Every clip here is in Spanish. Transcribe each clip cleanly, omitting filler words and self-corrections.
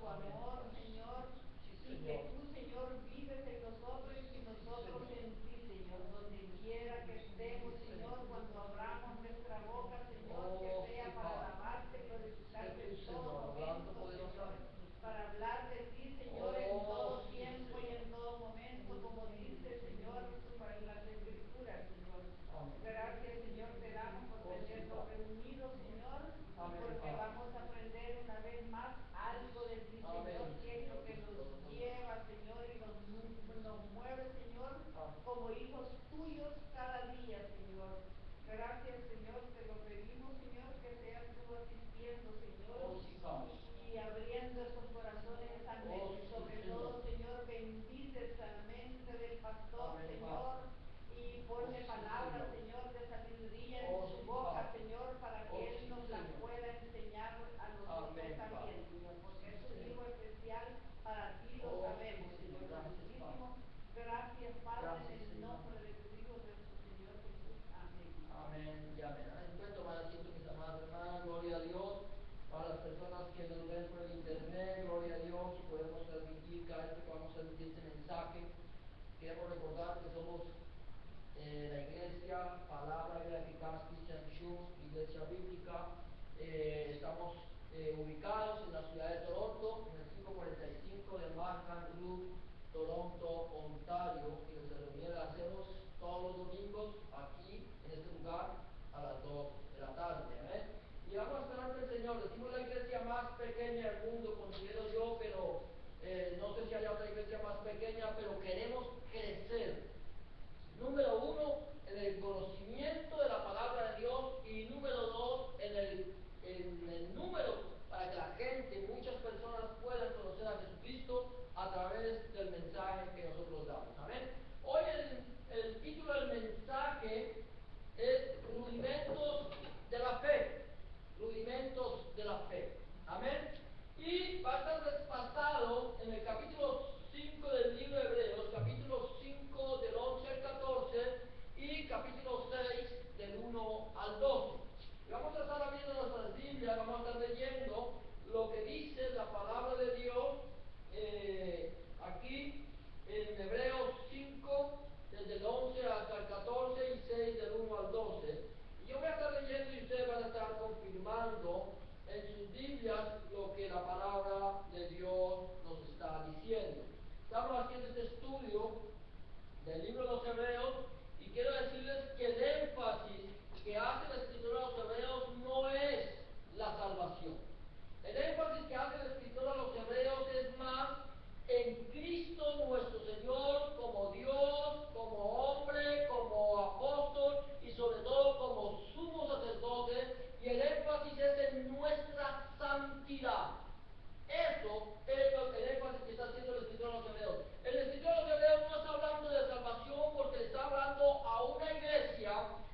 tu amor, Señor, y que tú, Señor, vives en nosotros y nosotros en ti, Señor, donde quiera que estemos, Señor, cuando abramos nuestra boca, Señor, que sea para alabarte, glorificarte en todo momento, Señor, para hablar de ti, Señor, en todo tiempo y en todo momento, como dice, Señor, en las Escrituras, Señor. Gracias, Señor, te damos por tenernos reunidos, Señor, y porque vamos a aprender una vez más algo de ti, Señor, que es lo que nos lleva, Señor, y nos mueve, Señor, como hijos tuyos cada día, Señor. Gracias, Señor, te lo pedimos, Señor, que seas tú asistiendo, Señor, y abriendo esos corazones, esa mente, sobre todo, Señor, bendice esa mente del pastor, Señor, y ponle palabras, Señor, de sabiduría en su boca, Señor, para que él nos la pueda enseñar a nosotros también, Señor, porque es un hijo especial para ti, lo sabemos, Señor. Muchísimo gracias, Padre, en el nombre de tu Hijo, nuestro Señor Jesús. Amén. Amén y amén. Pueden tomar asiento, mis amadas hermanas, gloria a Dios. Para las personas que nos ven por el internet, gloria a Dios, podemos transmitir cada vez que vamos a transmitir este mensaje. Queremos recordar que somos la iglesia Palabra Vida Eficaz Christian Church, iglesia bíblica. Estamos ubicados en la ciudad de Toronto, en el 545 de Markham Road, Toronto, Ontario, y nuestra reunión la hacemos todos los domingos aquí, en este lugar, a las 2 de la tarde. ¿Amén? Y vamos a estar ante el Señor. Decimos la iglesia más pequeña del mundo, considero yo, pero no sé si hay otra iglesia más pequeña, pero queremos crecer. Número 1, en el conocimiento de la palabra de Dios, y número 2, en el número, para que la gente, muchas personas puedan conocer a Jesucristo a través del mensaje que nosotros damos. Amén. Hoy el título del mensaje es Rudimentos de la Fe. Rudimentos de la Fe. Amén. Y va a estar despasado en el capítulo 5 del libro de Hebreos, capítulo 5 del 11 al 14 y capítulo 6 del 1 al 12. Y vamos a estar abriendo nuestras Biblias, vamos a estar leyendo lo que dice la palabra de Dios aquí en Hebreos 5, desde el 11 hasta el 14 y 6 del 1 al 12. Y yo voy a estar leyendo y ustedes van a estar confirmando en sus Biblias lo que la palabra de Dios nos está diciendo. Estamos haciendo este estudio del libro de los Hebreos y quiero decirles que el énfasis que hace el escritor de los Hebreos no es la salvación. El énfasis que hace el escritor de los Hebreos es más en Cristo nuestro Señor, como Dios, como hombre, como apóstol y sobre todo como sumo sacerdote, y el énfasis es en nuestra santidad. Eso es el énfasis que está haciendo el escritor de los Hebreos. El escritor de los Hebreos no está hablando de salvación porque le está hablando a una iglesia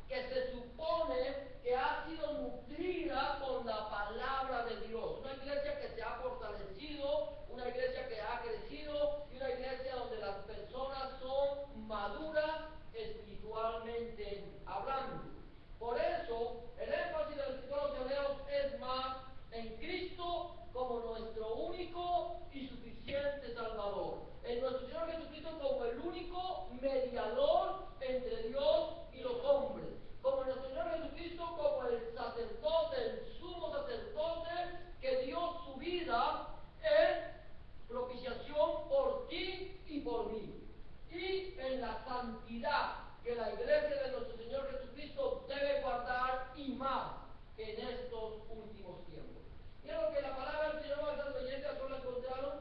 que se supone que ha sido nutrida con la palabra de Dios. Una iglesia que se ha fortalecido, una iglesia que ha crecido y una iglesia donde las personas son maduras espiritualmente hablando. Por eso, el énfasis del escritor de los Hebreos es más en Cristo como nuestro único y suficiente Salvador, en nuestro Señor Jesucristo como el único mediador entre Dios y los hombres, como nuestro Señor Jesucristo como el sacerdote, el sumo sacerdote que dio su vida en propiciación por ti y por mí, y en la santidad que la iglesia de nuestro Señor Jesucristo debe guardar, y más en estos últimos tiempos. Mira lo que la palabra del Señor va a estar leyendo, ¿solo la encontraron?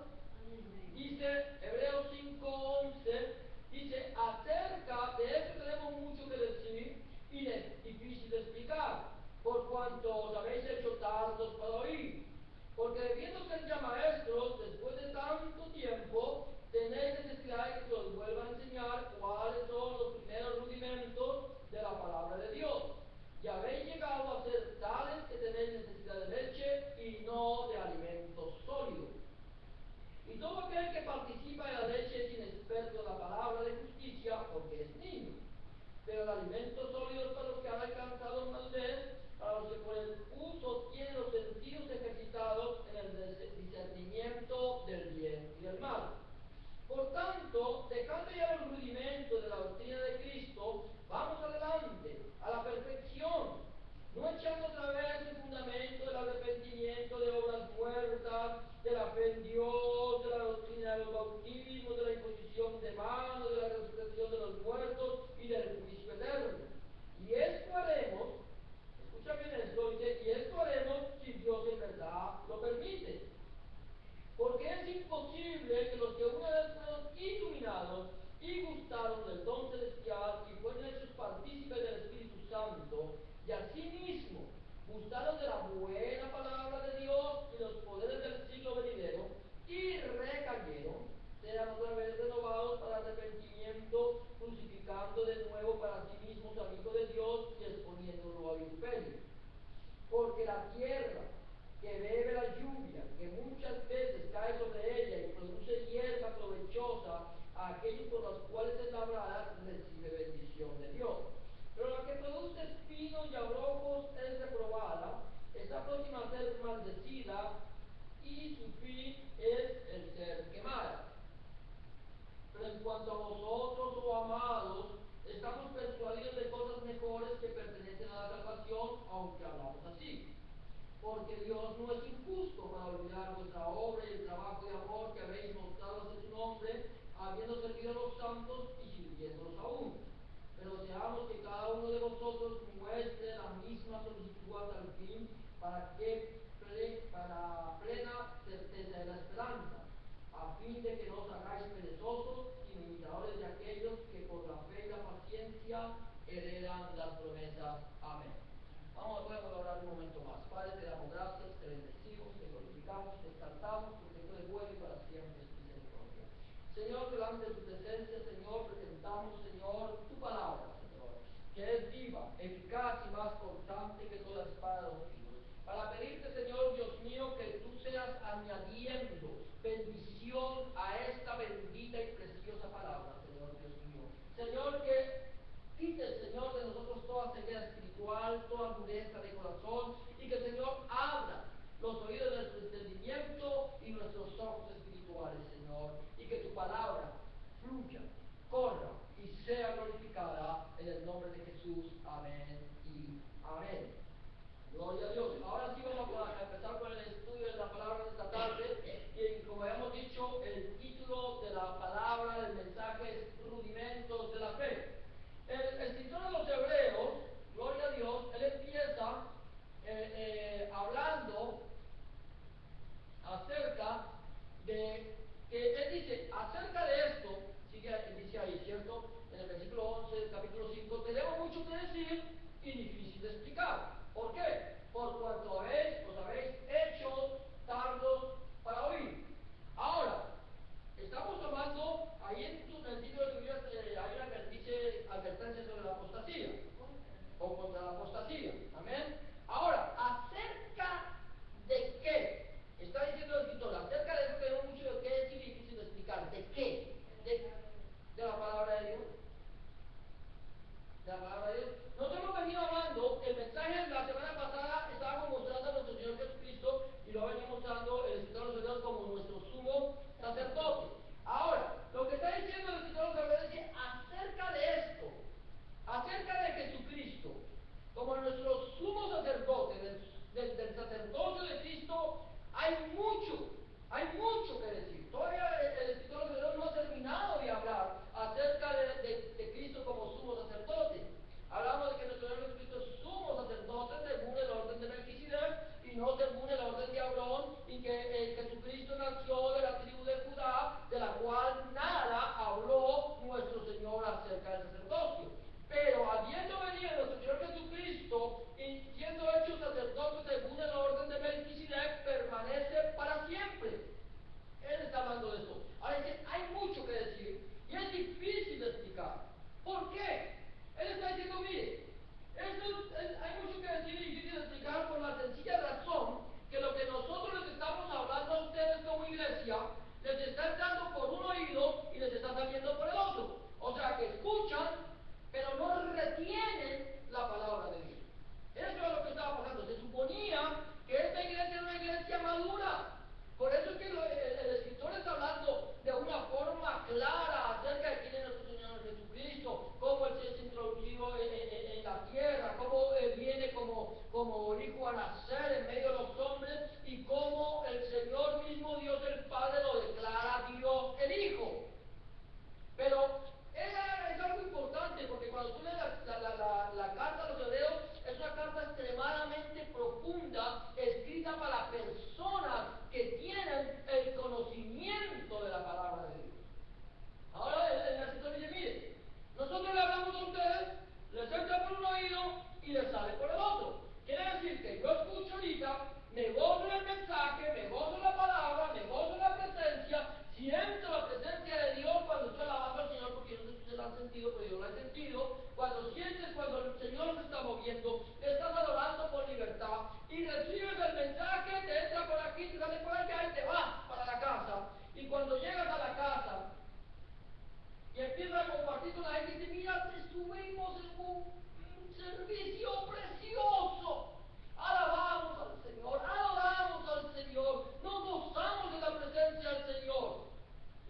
Dice Hebreos 5:11, dice: acerca de esto tenemos mucho que decir y es difícil de explicar, por cuanto os habéis hecho tardos para oír. Porque debiendo ser ya maestros, después de tanto tiempo, tenéis necesidad de que se os vuelva a enseñar cuáles son los primeros rudimentos de la palabra de Dios. Y habéis llegado a ser tales que tenéis necesidad de leche y no de alimento sólido. Y todo aquel que participa de la leche es inexperto en la palabra de justicia porque es niño. Pero el alimento sólido es para los que han alcanzado madurez, para los que por el uso tienen los sentidos ejercitados en el discernimiento y su fin es el ser quemada. Pero en cuanto a vosotros, oh amados, estamos persuadidos de cosas mejores que pertenecen a la salvación, aunque hablamos así. Porque Dios no es injusto para olvidar vuestra obra y el trabajo de amor que habéis mostrado hacia su nombre, habiendo servido a los santos y sirviéndolos aún. Pero deseamos que cada uno de vosotros muestre la misma solicitud hasta el fin, para plena certeza de la esperanza, a fin de que no os hagáis perezosos, sino imitadores de aquellos que por la fe y la paciencia heredan las promesas. Amén. Vamos a orar un momento más. Padre, te damos gracias, te bendecimos, te glorificamos, te exaltamos, porque tú eres bueno y para siempre es tu misericordia. Señor, delante de tu presencia, Señor, presentamos, Señor, tu palabra, Señor, que es viva, eficaz y más cortante que toda espada de dos filos. Para pedirte, Señor, Dios mío, que tú seas añadiendo bendición a esta bendita y preciosa palabra, Señor, Dios mío. Señor, que quite, Señor, de nosotros toda ceguera espiritual, toda dureza de corazón, y que el Señor abra los oídos de nuestro entendimiento y nuestros ojos espirituales, Señor, y que tu palabra fluya, corra y sea glorificada en el nombre de Jesús. Amén y amén. Gloria a Dios. Ahora sí vamos a empezar con el estudio de la palabra de esta tarde, y como habíamos dicho, el título de la palabra, del mensaje es Rudimentos de la Fe. El escritor de los Hebreos, gloria a Dios, él empieza hablando acerca de que él dice, acerca de esto, dice ahí, ¿cierto? En el versículo 11 del capítulo 5, tenemos mucho que decir y difícil de explicar. ¿Por qué? Por cuanto os habéis hecho tardos para oír. Ahora, estamos tomando, ahí en el título de tu vida hay una advertencia sobre la apostasía, o contra la apostasía. Amén. Ahora, acerca de qué está diciendo el escritor, acerca de eso tenemos mucho de qué decir y difícil de explicar. ¿De qué? De la palabra de Dios. De la palabra de Dios. Nosotros hemos venido hablando, el mensaje de la semana pasada estábamos mostrando a nuestro Señor Jesucristo, y lo venía mostrando el escritor de los Hebreos como nuestro sumo sacerdote. Ahora, lo que está diciendo el escritor de los Hebreos es que acerca de esto, acerca de Jesucristo, como nuestro sumo sacerdote, del sacerdocio de Cristo, hay mucho que decir. Todavía el escritor de los Hebreos no ha terminado de hablar acerca de Cristo como sumo sacerdote. Hablamos de que nuestro Señor Jesucristo es sumo sacerdote según el orden de Melquisedec y no según el orden de Abrón, y que Jesucristo nació de la tribu de Judá, de la cual nada habló nuestro Señor acerca del sacerdocio. Pero habiendo venido nuestro Señor Jesucristo y siendo hecho sacerdote según el orden de Melquisedec, permanece para siempre. Él está hablando de esto. Ahora dice, hay mucho que decir y es difícil de explicar. ¿Por qué? Él está diciendo, mire, hay mucho que decir y difícil de explicar por la sencilla razón que lo que nosotros les estamos hablando a ustedes como iglesia, les está entrando por un oído y les está saliendo por el otro. O sea, que escuchan, pero no retienen la palabra de Dios. Eso es lo que estaba pasando. Se suponía que esta iglesia era una iglesia madura. Por eso es que el escritor está hablando de una forma clara acerca de quién es nuestro Señor Jesucristo, cómo Él se introducido en la tierra, cómo Él viene como hijo a nacer en medio de los hombres, y cómo el Señor mismo, Dios el Padre, lo declara Dios el Hijo. Pero es algo importante, porque cuando tú lees la carta a los Hebreos, es una carta extremadamente profunda, escrita para personas que tienen el conocimiento de la palabra de Dios. Ahora el escritor dice, mire, nosotros le hablamos a ustedes, les entra por un oído y les sale por el otro. Quiere decir que yo escucho ahorita, me gozo en el mensaje, me gozo en la palabra, me gozo en la presencia, siento la presencia de Dios cuando estoy alabando al Señor, porque yo no sé si ustedes lo han sentido, pero yo lo he sentido. Cuando sientes, cuando el Señor se está moviendo, estás adorando por libertad y recibes el mensaje, te entra por aquí, te sale por allá y te vas para la casa. Y cuando llegas a la casa y empiezas a compartir con la gente y dice, mira, estuvimos en un servicio precioso. Alabamos al Señor, adoramos al Señor, nos gozamos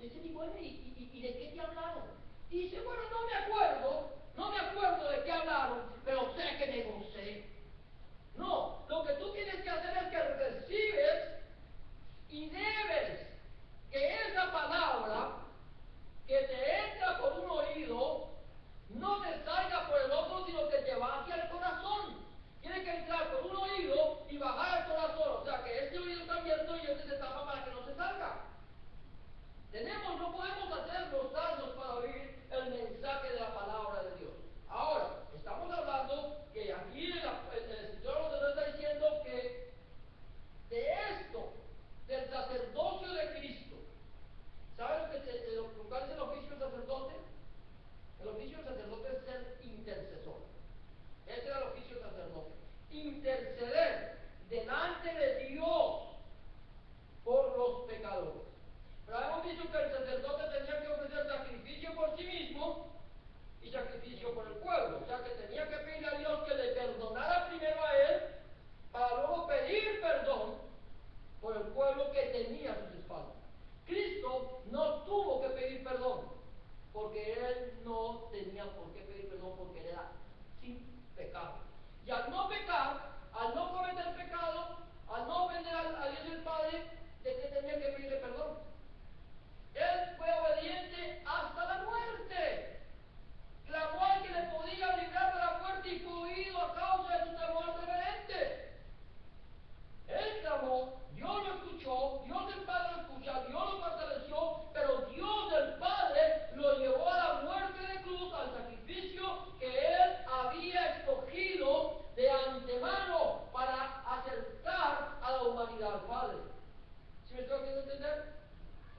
Dice, y bueno, ¿y de qué te hablaron? Y dice, bueno, no me acuerdo de qué hablaron, pero sé que me gocé. No, lo que tú tienes que hacer es que recibes y debes que esa palabra que te entra por un oído no te salga por el otro, sino que te va hacia el corazón. Tiene que entrar por un oído y bajar al corazón. O sea, que este oído está abierto y este se tapa para que no se salga. No podemos hacernos daños para oír el mensaje de la palabra de Dios. Ahora, estamos hablando que aquí el escritor nos está diciendo que de esto, del sacerdocio de Cristo, ¿sabes cuál es el oficio del sacerdote? El oficio del sacerdote es ser intercesor. Ese era el oficio del sacerdote. Interceder delante de Dios por los pecadores. Pero hemos dicho que el sacerdote tenía que ofrecer sacrificio por sí mismo y sacrificio por el pueblo. O sea que tenía que pedirle a Dios que le perdonara primero a él para luego pedir perdón por el pueblo que tenía a sus espaldas. Cristo no tuvo que pedir perdón porque él no tenía por qué pedir perdón porque él era sin pecado. Y al no pecar, al no cometer pecado, al no ofender a Dios el Padre, ¿de qué tenía que pedirle perdón? Él fue obediente hasta la muerte. Clamó al que le podía librar de la muerte y fue oído a causa de su temor reverente. Él clamó, Dios lo escuchó, Dios el Padre lo escucha, Dios lo fortaleció, pero Dios el Padre lo llevó a la muerte de cruz, al sacrificio que él había escogido de antemano para acercar a la humanidad al Padre. ¿Sí me estoy haciendo entender?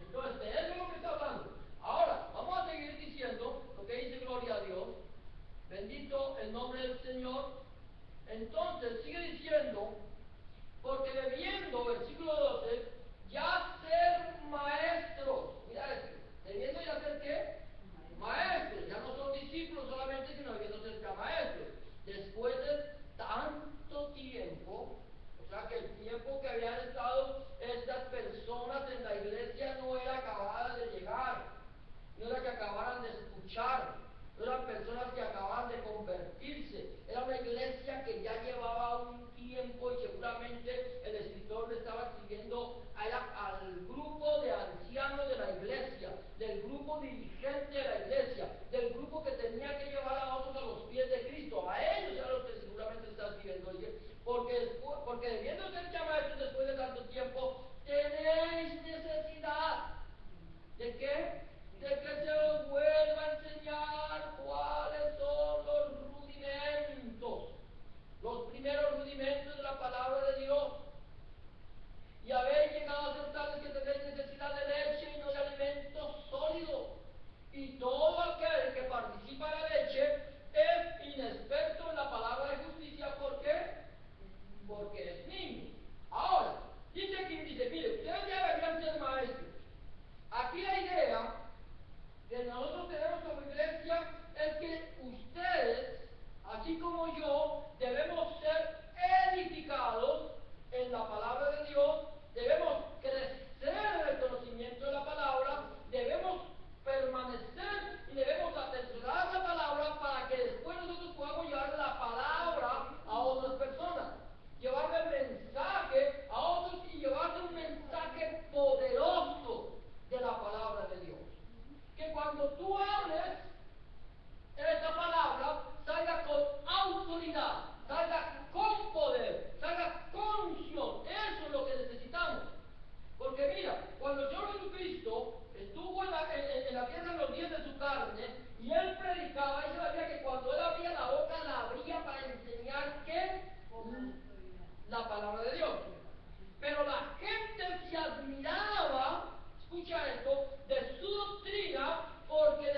Entonces, de eso es lo que está hablando. Ahora, vamos a seguir diciendo lo que dice gloria a Dios. Bendito el nombre del Señor. Entonces, sigue diciendo, porque debiendo, versículo 12, ya ser maestros. Mira esto. Debiendo ya ser ¿qué? Maestros. Ya no son discípulos solamente, sino debiendo ser ya maestros. Después de tanto tiempo, o sea que el tiempo que habían estado estas personas en la iglesia no era acabada de llegar, no era que acabaran de escuchar, no eran personas que acababan de convertirse, era una iglesia que ya llevaba un tiempo y seguramente el escritor le estaba escribiendo al grupo de ancianos de la iglesia, del grupo dirigente de la iglesia, del grupo que tenía que llevar a otros a los pies de Cristo. A ellos era lo que seguramente está escribiendo. Porque debiendo ser llamados después de tanto tiempo, tenéis necesidad de qué? De que se os vuelva a enseñar cuáles son los rudimentos, los primeros rudimentos de la palabra de Dios. Y habéis llegado a ser tales que tenéis necesidad de leche y no de alimento sólido. Y todo aquel que participa de la leche es inexperto en la palabra de justicia. ¿Por qué? Porque es niño. Ahora, dice aquí, mire, ustedes ya deberían ser maestros. Aquí la idea que nosotros tenemos como iglesia es que ustedes, así como yo, debemos ser edificados en la palabra de Dios, debemos crecer en el conocimiento de la palabra, debemos permanecer y debemos atesorar la palabra para que después nosotros podamos llevar la palabra a otras personas, llevarle el mensaje a otros y llevarle un mensaje poderoso de la palabra de Dios. Que cuando tú hables, esa palabra salga con autoridad, salga con poder, salga con unción. Eso es lo que necesitamos. Porque mira, cuando el Señor Jesucristo estuvo en la tierra en los días de su carne, y Él predicaba, y sabía que cuando Él abría la boca, la abría para enseñar ¿qué? La palabra de Dios. Pero la gente se admiraba, escucha esto, de su doctrina, porque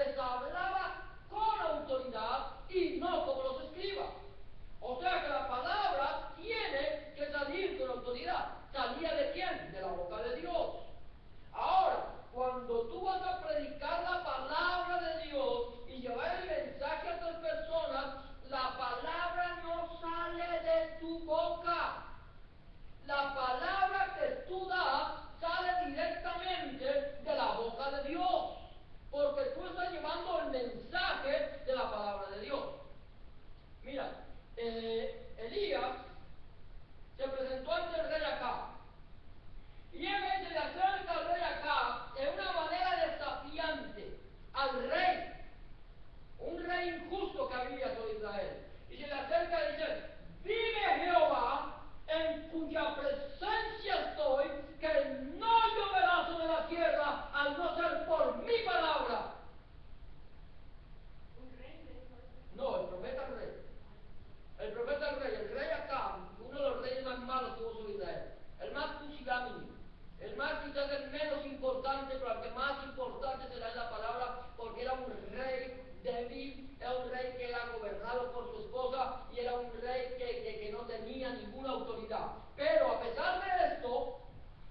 quizás el menos importante, pero el que más importante será en la palabra, porque era un rey débil, era un rey que era gobernado por su esposa y era un rey que no tenía ninguna autoridad. Pero a pesar de esto,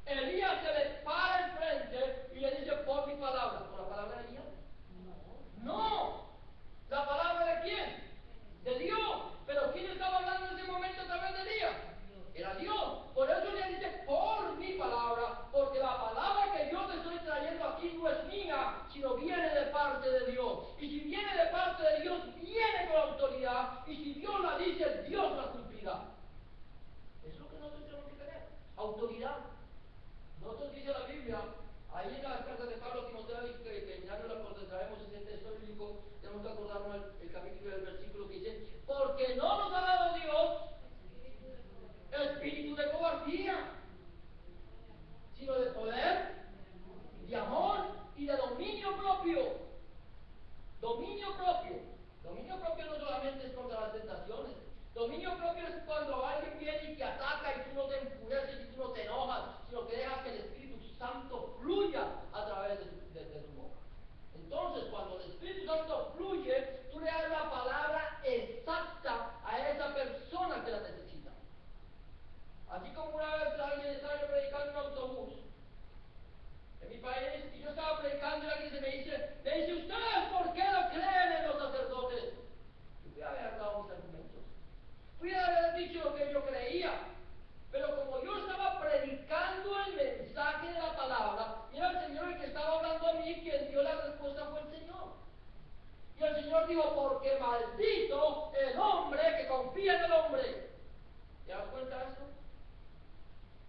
Elías se le para enfrente y le dice: por mi palabra. ¿Por la palabra de Elías? No. ¿La palabra de quién? De Dios. Pero ¿quién estaba hablando en ese momento a través de Elías? Era Dios. Por eso le dice: por mi palabra, porque la palabra que yo te estoy trayendo aquí no es mía, sino viene de parte de Dios. Y si viene de parte de Dios, viene con autoridad. Y si Dios la dice, Dios la cumplirá. Es lo que nosotros tenemos que tener: autoridad. Nosotros, dice la Biblia, ahí en las cartas de Pablo a Timoteo, que mirándola cuando traemos ese texto bíblico, tenemos que acordarnos el capítulo y el versículo que dice: porque no nos ha dado Dios espíritu de cobardía, sino de poder, de amor y de dominio propio. Dominio propio. Dominio propio no solamente es contra las tentaciones. Dominio propio es cuando alguien viene y te ataca y tú no te enfureces y tú no te enojas, sino que dejas que el Espíritu Santo fluya a través de tu boca. Entonces, cuando el Espíritu Santo fluye, tú le das la palabra exacta a esa persona que la necesita. Así como una vez alguien estaba predicando en un autobús en mi país, y yo estaba predicando y alguien me dice: ¿ustedes por qué no creen en los sacerdotes? Yo fui a haber dado mis argumentos, fui a haber dicho lo que yo creía, pero como yo estaba predicando el mensaje de la palabra, y era el Señor el que estaba hablando a mí, quien dio la respuesta fue el Señor. Y el Señor dijo: porque maldito el hombre que confía en el hombre. ¿Te das cuenta de esto?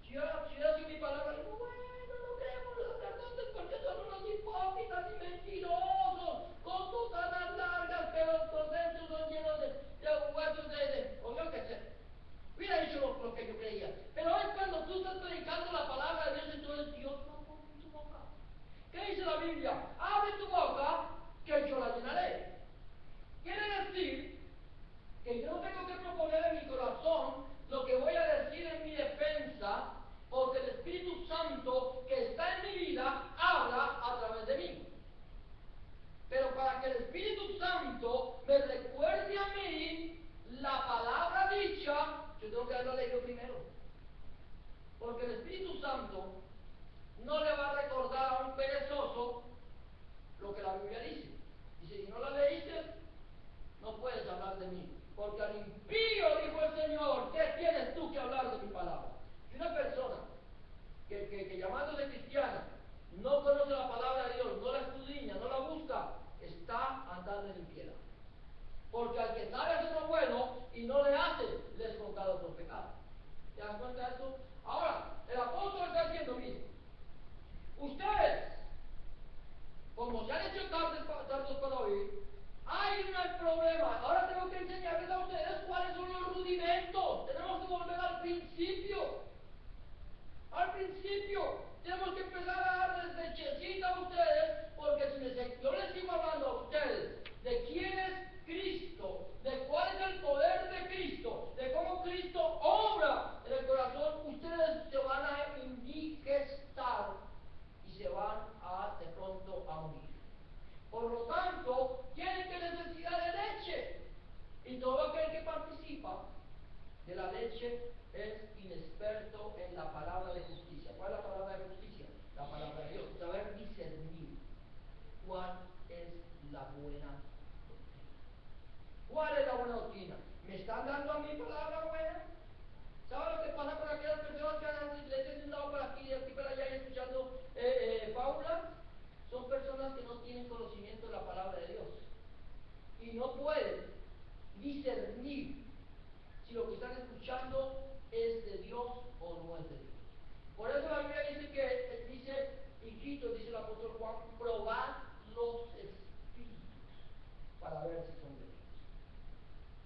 Si yo sido mi palabra, digo: bueno, no creemos los sacerdotes porque son unos hipócritas y mentirosos, con sus alas largas, pero los dentro son llenos de huesos o yo qué sé. Hubiera dicho lo que yo creía. Pero es cuando tú estás predicando la palabra de Dios, entonces Dios lo pone en tu boca. ¿Qué dice la Biblia? Abre tu boca, que yo la llenaré. Quiere decir que yo no tengo que proponer en mi corazón lo que voy a decir en mi defensa, porque el Espíritu Santo que está en mi vida habla a través de mí. Pero para que el Espíritu Santo me recuerde a mí la palabra dicha, yo tengo que haberla leído primero. Porque el Espíritu Santo no le va a recordar a un perezoso lo que la Biblia dice. Dice: si no la leíste, no puedes hablar de mí. Porque al impío, dijo el Señor, ¿qué tienes tú que hablar de mi palabra? Si una persona que llamándose cristiana no conoce la palabra de Dios, no la escudriña, no la busca, está andando en impiedad. Porque al que sabe hacer lo bueno y no le hace, le es contado por pecado. ¿Te das cuenta de esto? Ahora, el apóstol está diciendo: mire, ustedes, como se han hecho tardos para oír, hay un problema. Ahora tengo que enseñarles a ustedes cuáles son los rudimentos. Tenemos que volver al principio. Al principio, tenemos que empezar a darles lechecita a ustedes, porque si yo les sigo hablando a ustedes de quién es Cristo, de cuál es el poder de Cristo, de cómo Cristo obra en el corazón, ustedes se van a indigestar y se van de pronto a morir. Por lo tanto, tienen que necesidad de leche. Y todo aquel que participa de la leche es inexperto en la palabra de justicia. ¿Cuál es la palabra de justicia? La palabra de Dios. Saber discernir cuál es la buena doctrina. ¿Cuál es la buena doctrina? ¿Me están dando a mí palabra buena? ¿Saben lo que pasa con aquellas personas que andan en iglesias de un lado para aquí y de aquí para allá y escuchando fábulas? Son personas que no tienen conocimiento de la palabra de Dios y no pueden discernir si lo que están escuchando es de Dios o no es de Dios. Por eso la Biblia dice, hijitos, dice el apóstol Juan, probad los espíritus para ver si son de Dios.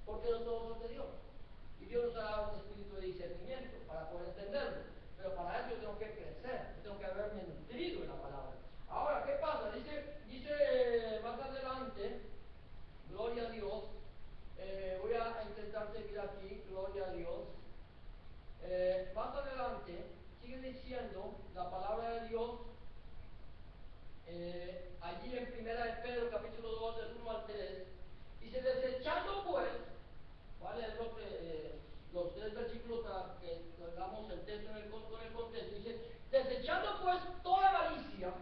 Porque no todos son de Dios. Y Dios nos ha dado un espíritu de discernimiento para poder entenderlo. Pero para eso yo tengo que crecer, yo tengo que haberme nutrido en la palabra. Ahora, ¿qué pasa? Dice más adelante, gloria a Dios. Voy a intentar seguir aquí, gloria a Dios. Más adelante sigue diciendo la palabra en Primera de Pedro, capítulo 2, del 1 al 3. Dice, desechando pues, vale, es lo que, los 3 versículos para que hagamos el texto con el contexto. Dice, desechando pues toda malicia,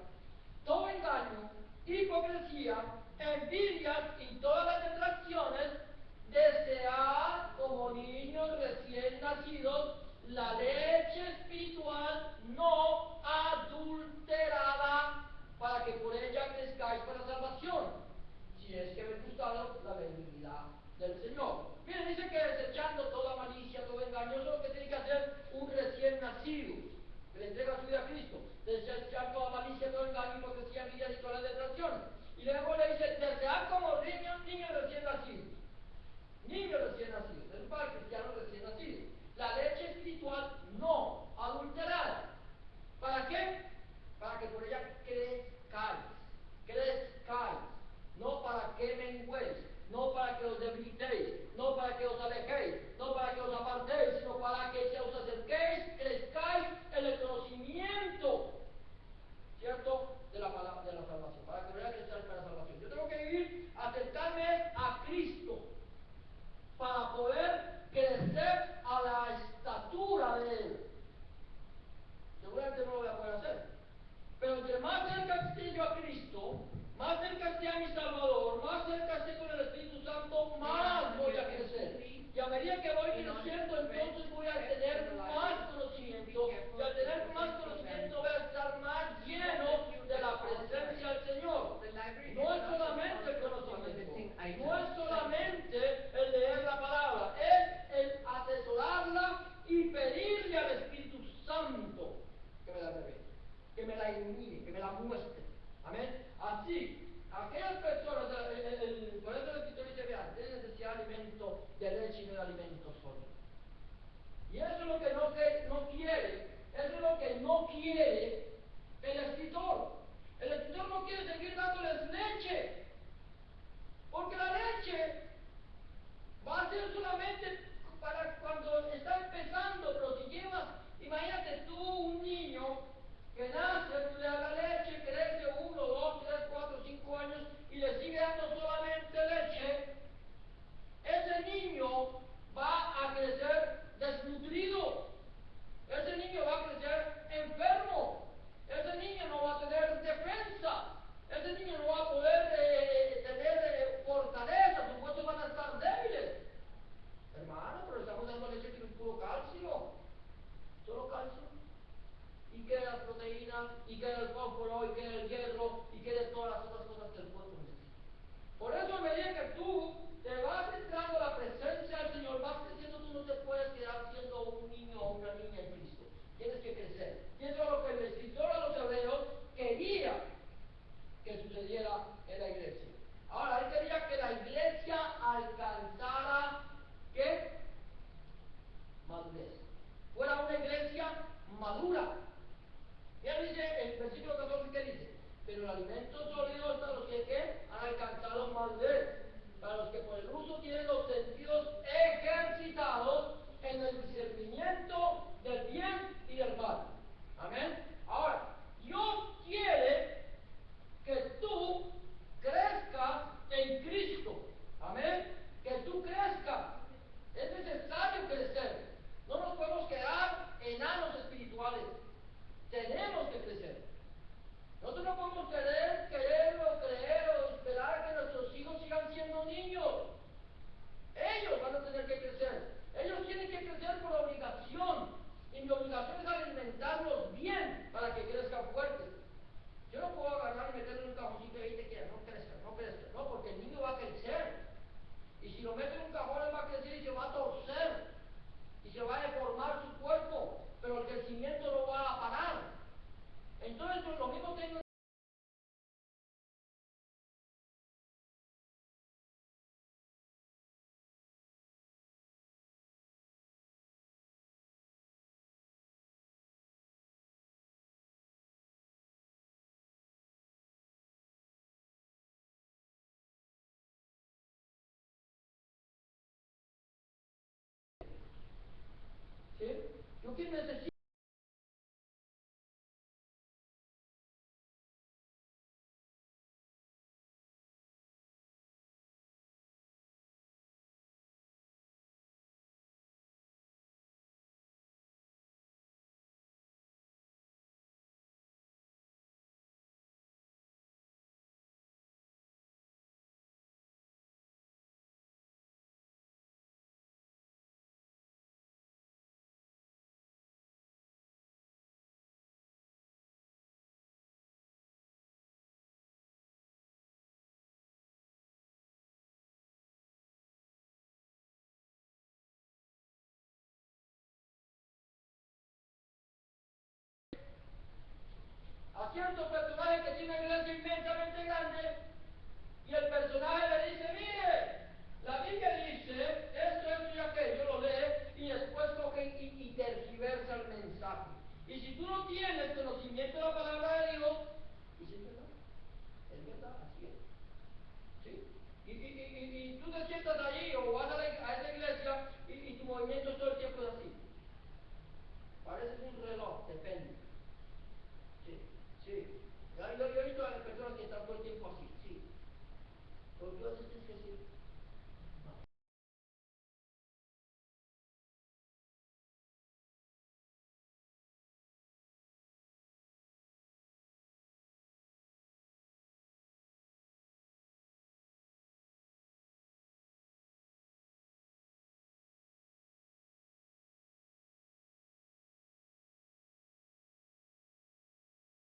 todo engaño, hipocresía, envidias y todas las detracciones, desead como niños recién nacidos la leche espiritual no adulterada, para que por ella crezcáis para salvación, si es que habéis gustado la benignidad del Señor. Miren, dice que desechando toda malicia, todo engaño, eso es lo que tiene que hacer un recién nacido, que le entrega su vida a Cristo. Desechar toda malicia, todo engaño, hipocresía, envidia y todas las detracciones. Y luego le dice, desear como niños recién nacidos. Niños recién nacidos, es para cristianos recién nacidos. La leche espiritual no adulterada. ¿Para qué? Para que por ella crezcáis, no para que menguéis, no para que os debilitéis, no para que os alejéis, no para que os apartéis, sino para que se os acerquéis, crezcáis en el conocimiento, ¿cierto?, de la palabra, de la salvación, para que por ella crezcáis para la salvación. Yo tengo que vivir, acercarme a Cristo, para poder crecer a la estatura de Él. Seguramente no lo voy a poder hacer. Pero entre más cerca esté yo a Cristo, más cerca esté a mi Salvador, más cerca esté con el Espíritu Santo, más voy a crecer. Y a medida que voy creciendo, entonces voy a tener más conocimiento. Y al tener más conocimiento voy a estar más lleno de la presencia del Señor. No es solamente el conocimiento, no es solamente el leer la palabra, es el atesorarla y pedirle al Espíritu Santo que me la revele, que me la ilumine, que me la muestre. Amén. Así, aquellas personas, por eso el Escritor dice, vean, tienen necesidad de alimento de leche y no de alimento sólido. Y eso es lo que no quiere, eso es lo que no quiere el Escritor. El Escritor no quiere seguir dándoles leche, porque la leche va a ser solamente para cuando está empezando, pero si llevas, imagínate tú un niño que nace, tú le das la leche, crece 1, 2, 3, 4, 5 años y le sigue dando solamente leche, ese niño va a crecer desnutrido, ese niño va a crecer enfermo, ese niño no va a tener defensa, ese niño no va a poder tener fortaleza, sus huesos van a estar débiles. Hermano, pero estamos dando leche que es puro calcio, solo calcio. Y queda las proteínas, y queda el fósforo, y queda el hierro, y queda todas las otras cosas que el cuerpo necesita. Por eso, a medida que tú te vas entrando a la presencia del Señor, vas creciendo, tú no te puedes quedar siendo un niño o una niña en Cristo. Tienes que crecer. Y eso es lo que el escritor a los hebreos quería que sucediera en la iglesia. Ahora, él quería que la iglesia alcanzara, ¿qué? Madurez. Fuera una iglesia madura. Y él dice, en el versículo 14, ¿qué dice? Pero el alimento sólido es para los que ¿qué? Han alcanzado madurez, para los que por el uso tienen los sentidos ejercitados en el discernimiento del bien y del mal. Amén. Ahora, Dios quiere que tú crezcas en Cristo. Amén. Que tú crezcas. Es necesario crecer. No nos podemos quedar enanos espirituales. Tenemos que crecer. Nosotros no podemos querer o creer o esperar que nuestros hijos sigan siendo niños. Ellos van a tener que crecer. Ellos tienen que crecer por obligación. Y mi obligación es alimentarlos bien para que crezcan fuertes. Yo no puedo agarrar y meterlo en un cajoncito y ahí te queda, no crezca, no crezca. No, porque el niño va a crecer. Y si lo meto en un cajón, él va a crecer y se va a torcer. Y se va a deformar su cuerpo. Pero el crecimiento no va a parar. Entonces, pues, lo mismo tengo ¿sí? Yo que necesito cierto personaje que tiene una iglesia inmensamente grande, y el personaje le dice, mire, la Biblia dice esto y aquello, lo lee, y después coge y tergiversa el mensaje. Y si tú no tienes conocimiento de la palabra de Dios, dices, es verdad, así es. ¿Sí? Y tú te sientas allí o vas a esa iglesia y tu movimiento todo el tiempo es así. Pareces un reloj, depende. Sí, sí. Yo he visto a las personas que están todo el tiempo así, sí. Porque tú haces que sí.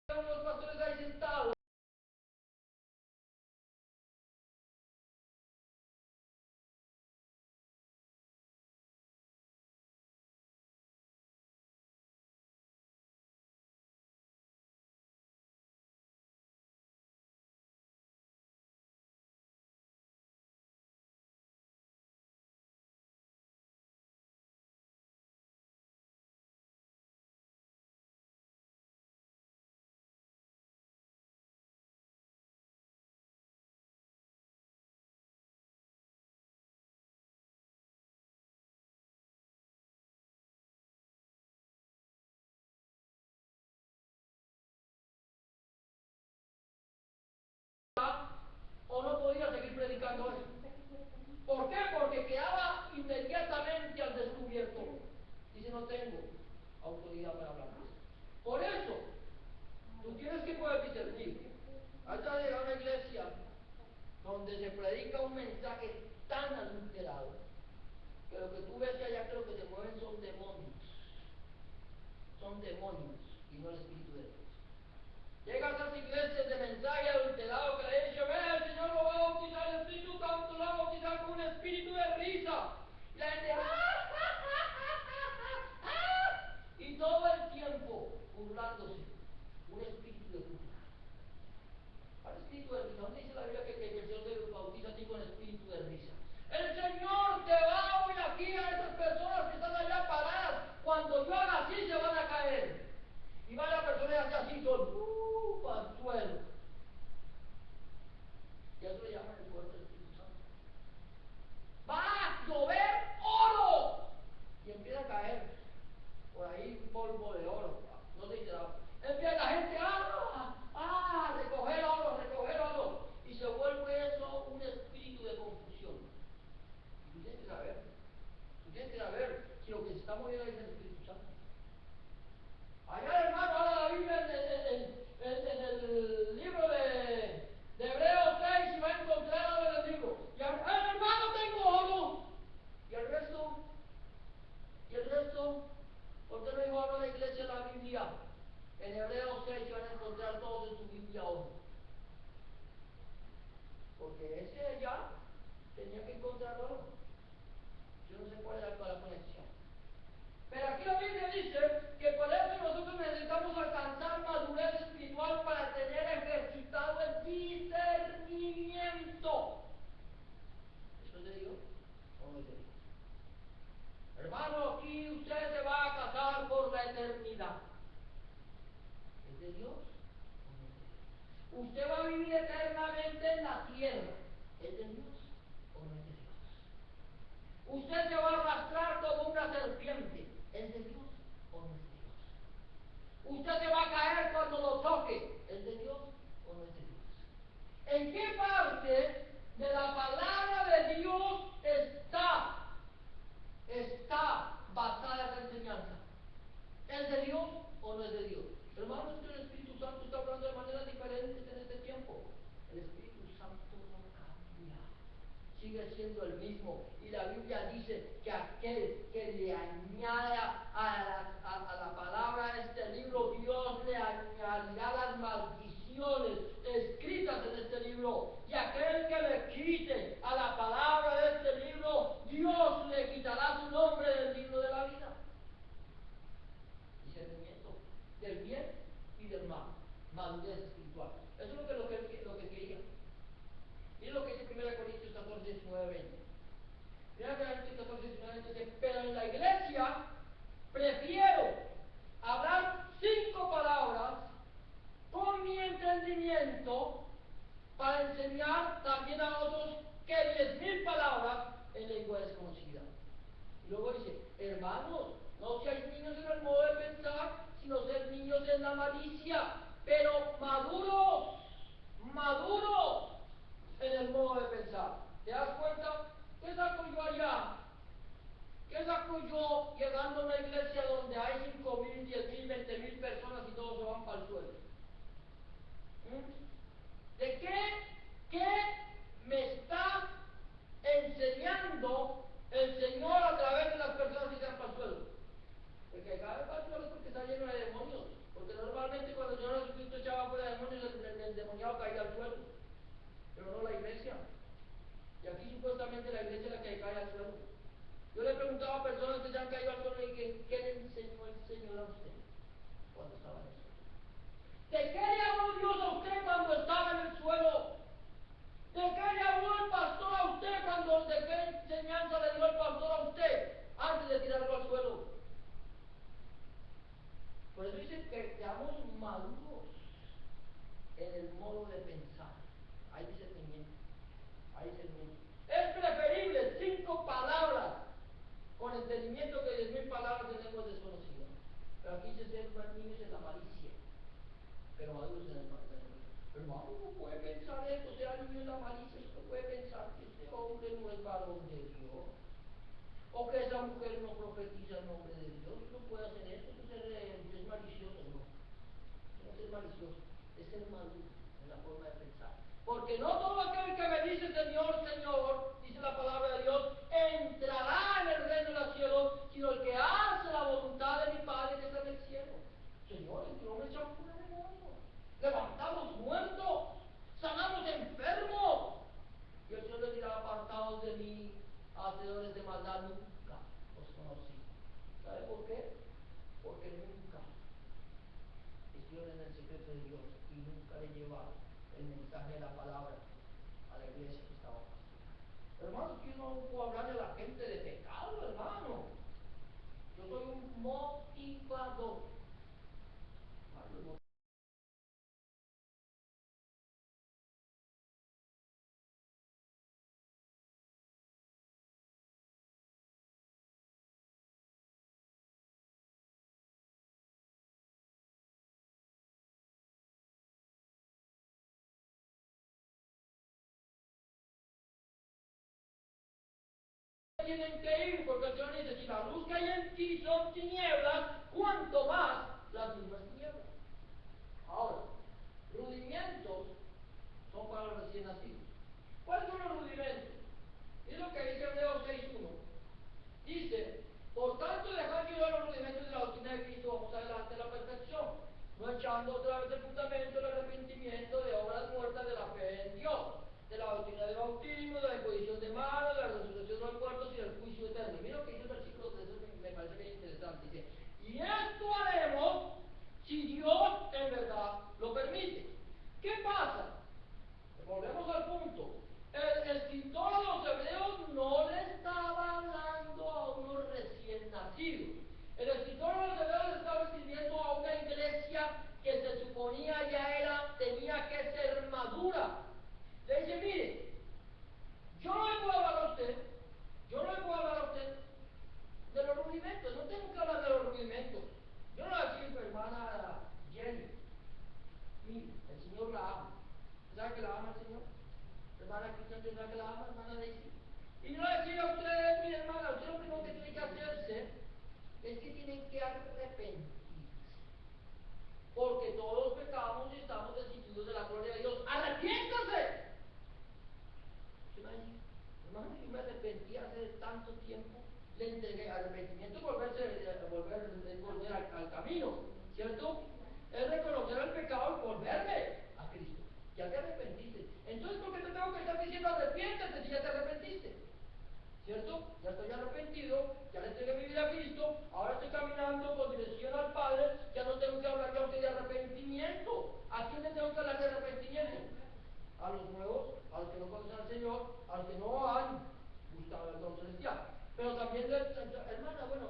Los pastores ahí sentados. O no podía seguir predicando eso. ¿Por qué? Porque quedaba inmediatamente al descubierto. Dice, no tengo autoridad para hablar más. Por eso, tú tienes que poder discernir. Hasta llegar a una iglesia donde se predica un mensaje tan adulterado que lo que tú ves que allá que lo que se mueven son demonios. Son demonios y no el Espíritu de Dios. Llegas a esas iglesias de mensaje adulterado que le dicen, ve, el Señor lo va a bautizar, el Espíritu Santo lo va a bautizar con un espíritu de risa. Y la gente, y todo el tiempo burlándose. Un espíritu de burla. ¿Cuál espíritu de risa? ¿Dónde dice la Biblia que el Señor te bautiza a ti con espíritu de risa? El Señor te va hoy aquí a esas personas que están allá paradas. Cuando yo haga así se van a caer. Y va la persona y hace así, al suelo. Y eso le llaman el poder del Espíritu Santo. Va a llover oro. Y empieza a caer por ahí un polvo de oro. No se dice nada. Empieza la gente a recoger oro, recoger oro. Y se vuelve eso un espíritu de confusión. Y tú tienes que saber. Tú tienes que saber si lo que se está moviendo ahí es el Espíritu Santo. Allá, hermano, ahora la Biblia en el libro de Hebreos 6 y va a encontrar ahora en el libro. Y hermano, tengo oro. Y el resto, ¿por qué no dijo ahora la iglesia en la Biblia? En Hebreos 6 van a encontrar todos en su Biblia oro. Porque ese allá tenía que encontrar oro. Yo no sé cuál era la conexión. Pero aquí la Biblia dice que por eso nosotros necesitamos alcanzar madurez espiritual para tener ejercitado el discernimiento. ¿Eso es de Dios o no es de Dios? Hermano, aquí usted se va a casar por la eternidad. ¿Es de Dios o no es de Dios? Usted va a vivir eternamente en la tierra. ¿Es de Dios o no es de Dios? Usted se va a arrastrar como una serpiente. ¿Es de Dios o no es de Dios? Usted se va a caer cuando lo toque. ¿Es de Dios o no es de Dios? ¿En qué parte de la palabra de Dios está basada esa enseñanza? ¿Es de Dios o no es de Dios? Hermanos, el Espíritu Santo está hablando de maneras diferentes en este tiempo. El Espíritu Santo no cambia, sigue siendo el mismo. Y la Biblia dice que aquel que le añada a la palabra de este libro, Dios le añadirá las maldiciones escritas en este libro. Y aquel que le quite a la palabra de este libro, Dios le quitará su nombre del libro de la vida. Discernimiento del bien y del mal. madurez espiritual. Eso es lo que quería. Miren lo que dice 1 Corintios 14, 19, 20. 1 Corintios 14, 19, 20 dice, pero en la iglesia prefiero hablar 5 palabras con mi entendimiento para enseñar también a otros que 10.000 palabras en lengua desconocida. Y luego dice, hermanos, no seáis niños en el modo de pensar, sino ser niños en la malicia, pero maduros en el modo de pensar. ¿Te das cuenta? ¿Qué saco yo allá? ¿Qué saco yo llegando a una iglesia donde hay 5.000, 10.000, 20.000 personas y todos se van para el suelo? ¿De qué me está enseñando el Señor a través de las personas que se van para el suelo? Porque cae para el suelo es porque está lleno de demonios. Porque normalmente cuando el Señor Jesucristo echaba fuera demonios, el demoniado caía al suelo. Pero no la iglesia. Y aquí supuestamente la iglesia es la que cae al suelo. Yo le preguntaba a personas que se han caído al suelo y que, ¿qué le enseñó el Señor a usted cuando estaba en el suelo? ¿De qué le habló Dios a usted cuando estaba en el suelo? ¿De qué le habló el pastor a usted de qué enseñanza le dio el pastor a usted antes de tirarlo al suelo? Por eso dice que seamos maduros en el modo de pensar. Hay discernimiento. Es preferible 5 palabras con entendimiento que 10.000 palabras en lenguas desconocidas. Pero aquí se ser niños en la malicia, pero maduros en el mal. Hermano, no puede pensar esto, sea niño en la malicia, usted puede pensar que este hombre no es varón de Dios, o que esa mujer no profetiza el nombre de Dios. No puede hacer esto, es malicioso, no. No es ser malicioso, es ser maduro en la forma de pensar. Porque no todo aquel que me dice Señor, Señor, dice la palabra de Dios, entrará en el reino de los cielos, sino el que hace la voluntad de mi Padre que está en el cielo. Señor, el hombre echamos fuera demonios, levantamos muertos, sanamos enfermos. Y el Señor le dirá, apartados de mí, hacedores de maldad, nunca os conocí. ¿Sabe por qué? Porque nunca estuvieron en el secreto de Dios y nunca le llevaron el mensaje de la palabra a la iglesia que estaba pastoreando. Hermano, yo no puedo hablarle a la gente de pecado, hermano. Yo soy un motivador. Tienen que ir, porque el Señor dice, si la luz que hay en ti son tinieblas, cuanto más las mismas tinieblas. Ahora, rudimentos son para los recién nacidos. ¿Cuáles son los rudimentos? Es lo que dice Hebreos 6.1. Dice, por tanto dejad que yo los rudimentos de la doctrina de Cristo, vamos adelante a la perfección, no echando otra vez el fundamento del arrepentimiento de obras muertas de la fe en Dios, de la doctrina del bautismo, de la imposición de manos, de la resurrección de los muertos y del juicio eterno. Mira lo que dice el versículo 3, me parece bien interesante. Dice, y esto haremos si Dios en verdad lo permite. ¿Qué pasa? Volvemos al punto. El escritor a los hebreos no le estaba hablando a unos recién nacidos. El escritor a los hebreos estaba escribiendo a una iglesia que se suponía tenía que ser madura. Le dice, mire, yo no le puedo hablar a usted de los rudimentos, no tengo que hablar de los rudimentos. Yo no le voy a decir, hermana Jenny, mire, el Señor la ama. ¿Sabe que la ama el Señor? Hermana Cristian, ¿sabe que la ama, hermana Daisy? Y no decir a ustedes, mi hermana, usted lo primero que tiene que hacerse es que tienen que arrepentirse. Porque todos pecamos y estamos destituidos de la gloria de Dios. ¡Arrepiéntase! ¿Usted me dice, hermano, yo me arrepentí hace tanto tiempo? Le entregué arrepentimiento, volver al camino, ¿cierto? Es reconocer el pecado y volverme a Cristo. Ya te arrepentiste. Entonces, ¿por qué te tengo que estar diciendo arrepiéntete si ya te arrepentiste? ¿cierto? Ya estoy arrepentido, ya le entregué mi vida a Cristo, ahora estoy caminando con dirección al Padre, ya no tengo que hablar ya a usted de arrepentimiento. ¿A quién le tengo que hablar de arrepentimiento? A los nuevos, a los que no conocen al Señor, a los que no han gustado el don celestial. Pero también, hermana, bueno,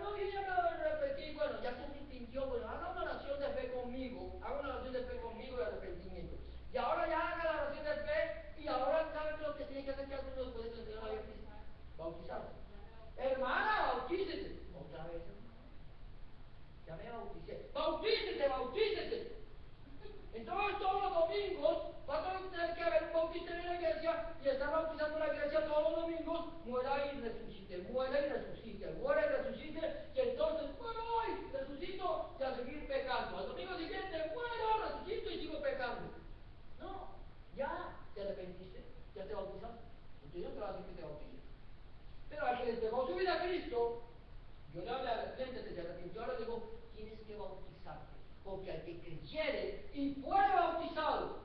no, yo ya me arrepentí, bueno, ya se arrepintió, bueno, haga una oración de fe conmigo, haga una oración de fe conmigo y arrepentimiento. Y ahora ya haga la oración de fe y ahora sabe que lo que tiene que hacer que hace uno después de que el Señor haya bautizarse. Hermana, bautícese. Otra vez, hermana. Ya me bauticé. Bautícese, bautícese. Entonces todos los domingos va a tener que haber un bautista en la iglesia y estar bautizando en la iglesia todos los domingos, muera y resucite, muera y resucite, muera y resucite, y entonces muero hoy, resucito y a seguir pecando. Al domingo siguiente muero, resucito y sigo pecando. No, ya te arrepentiste, ya te bautizaste. Entonces yo te voy a decir que te bautices. Pero al que le entregó su vida a Cristo, yo le hablé a la gente que se arrepintió, ahora le digo, tienes que bautizarte. Porque al que creyere y fuere bautizado,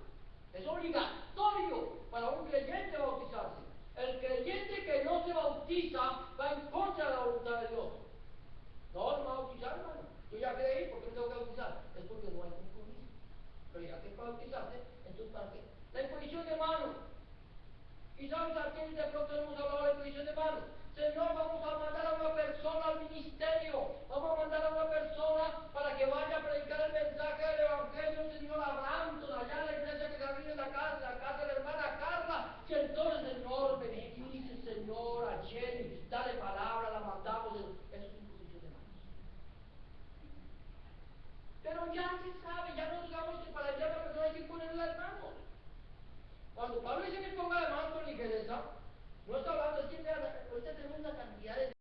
es obligatorio para un creyente bautizarse. El creyente que no se bautiza va en contra de la voluntad de Dios. No, no va a bautizar, hermano. Yo ya creí, ¿por qué me tengo que bautizar? Es porque no hay compromiso. Pero ya que es para bautizarse, entonces ¿para qué? La imposición de manos. ¿Y sabes a quién de pronto hemos hablado de la imposición de manos? Señor, vamos a mandar a una persona al ministerio, vamos a mandar a una persona para que vaya a predicar el mensaje del Evangelio, Señor Abraham, allá en la iglesia que se abrió en la casa de la hermana Carla, y entonces, Señor, bendice, Señor, a Jenny, dale palabra, la mandamos, eso es imposición de manos. Pero ya se sabe, ya no digamos que para enviar a la persona hay que ponerle las manos. Cuando Pablo dice que ponga las manos con ligereza, no está hablando, es que ahorita tenemos una cantidad de